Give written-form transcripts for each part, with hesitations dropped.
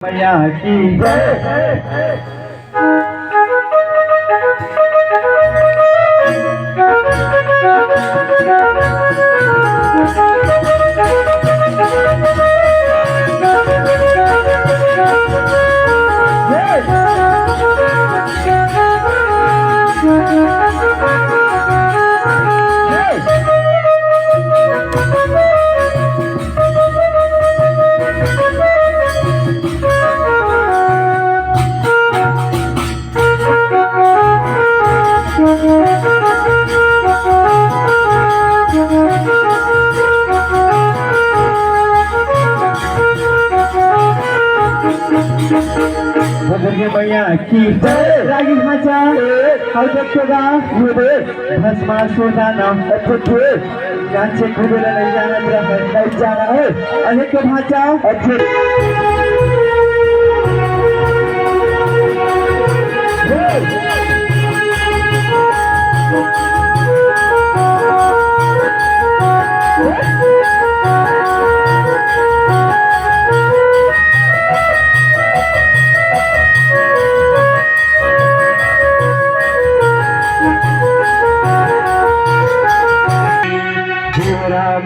मैया की जय। मैया की जय। रागी भाचा हलबत्तोगा हुए भस्मा सोनाना अच्छे यांचे खुदेला नहीं जाना तेरा नहीं जाना है अनेक भाचा अच्छे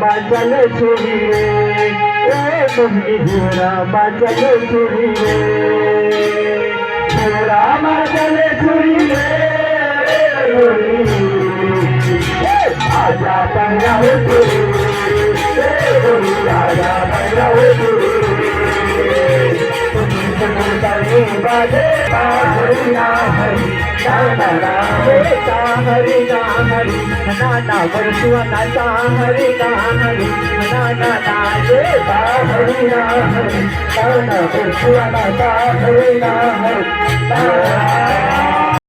बाजल छुरी रे ए मोहनी झूरा बाजल छुरी रे झूरा बाजल छुरी रे आजा पंजाब छुरी रे आजा पंजाब छुरी रे बाजे हरि हरि हरि नाना वर्षुआ नाचा हरि हरि नाना नाचे हरि हरि नाना वर्षुआ नाचा हरि हरि